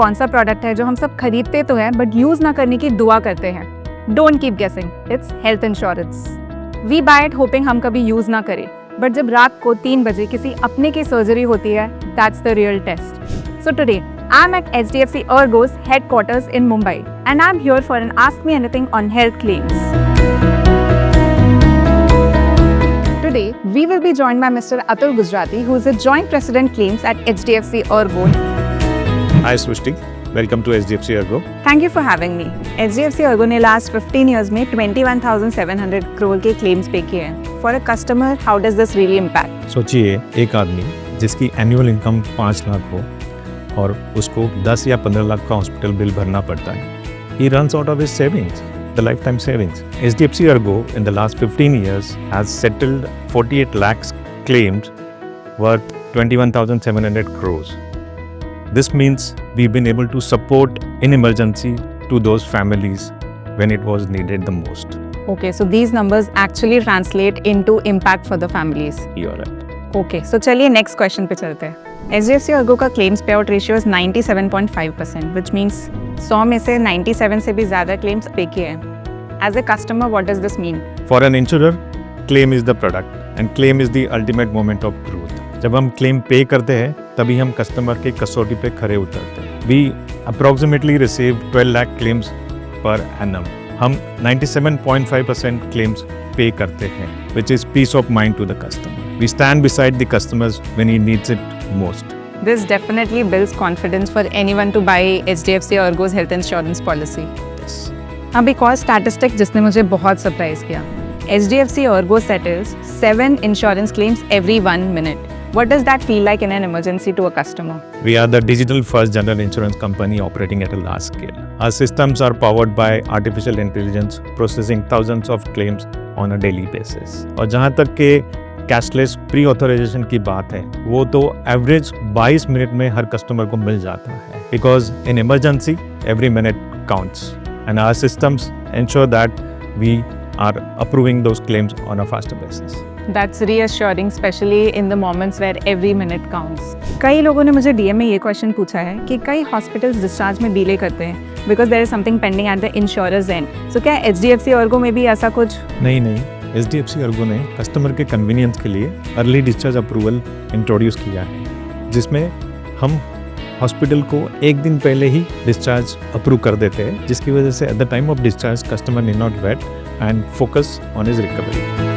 कौन सा प्रोडक्ट है जो हम सब खरीदते तो हैं बट यूज ना करने की दुआ करते हैं? Don't keep guessing, it's health insurance. We buy it hoping हम कभी यूज ना करें, बट जब रात को 3 बजे किसी अपने की सर्जरी होती है, that's the real test. So today I am at HDFC ERGO's headquarters in Mumbai, and I'm here for an Ask Me Anything on health claims. Today, we will be joined by Mr. Atul Gujrati, who is a Joint President Claims at HDFC ERGO. Hi Srushti, welcome to HDFC ERGO. Thank you for having me. HDFC ERGO ने last 15 years में 21,700 crore के claims पे किए हैं. For a customer, how does this really impact? सोचिए एक आदमी जिसकी एनुअल इनकम 5 लाख हो और उसको 10 या 15 लाख का हॉस्पिटल बिल भरना पड़ता है. He runs out of his savings, the lifetime savings. HDFC ERGO in the last 15 years has settled 48 lakhs claims worth 21,700 crores. This means we've been able to support in emergency to those families when it was needed the most. Okay, so these numbers actually translate into impact for the families. You are right. Okay, so चलिए next question पे चलते हैं. HDFC ERGO का claims payout ratio is 97.5%, which means 100 में से 97 से भी ज़्यादा claims पे किए हैं. As a customer, what does this mean? For an insurer, claim is the product and claim is the ultimate moment of truth. जब हम claim pay करते हैं तभी हम customer के कसौटी पे खरे उतरते हैं. We approximately receive 12 lakh claims per annum. हम 97.5% claims pay करते हैं, which is peace of mind to the customer. We stand beside the customers when he needs it most. This definitely builds confidence for anyone to buy HDFC ERGO's health insurance policy. Yes. अब एक और statistic जिसने मुझे बहुत surprise किया. HDFC ERGO settles 7 insurance claims every 1 minute. What does that feel like in an emergency to a customer? We are the digital first general insurance company operating at a large scale. Our systems are powered by artificial intelligence, processing thousands of claims on a daily basis. और जहाँ तक के cashless pre authorisation की बात है, वो तो average 22 minute में हर कस्टमर को मिल जाता है. Because in emergency, every minute counts, and our systems ensure that we are approving those claims on a faster basis. That's reassuring, especially in the moments where every minute counts. कई लोगों ने मुझे DM में ये question पूछा है कि कई हॉस्पिटल्स डिस्चार्ज में डिले करते हैं because there is something pending at the insurer's end. So क्या HDFC ERGO में भी ऐसा कुछ? नहीं, HDFC ERGO ने कस्टमर के कन्वीनियंस के लिए अर्ली डिस्चार्ज अप्रूवल इंट्रोड्यूस किया है, जिसमें हम हॉस्पिटल को एक दिन पहले ही डिस्चार्ज अप्रूव कर देते हैं, जिसकी वजह से at the time of discharge customer need not wait and focus on his recovery.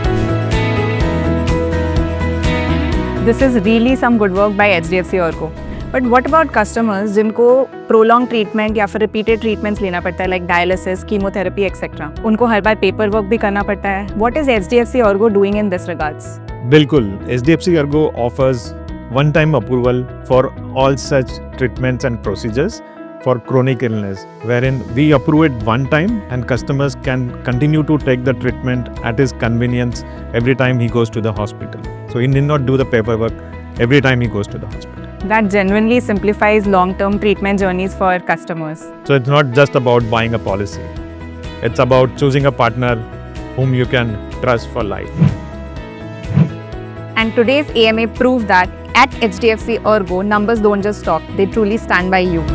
This is really some good work by HDFC ERGO. But what about customers जिनको prolonged treatment या फिर repeated treatments लेना पड़ता है like dialysis, chemotherapy, etc. उनको हर बार paper work भी करना पड़ता है. What is HDFC ERGO doing in this regards? बिल्कुल, HDFC ERGO offers one-time approval for all such treatments and procedures for chronic illness, wherein we approve it one time and customers can continue to take the treatment at his convenience every time he goes to the hospital. So he need not do the paperwork every time he goes to the hospital. That genuinely simplifies long-term treatment journeys for customers. So it's not just about buying a policy. It's about choosing a partner whom you can trust for life. And today's AMA proves that at HDFC ERGO, numbers don't just talk, they truly stand by you.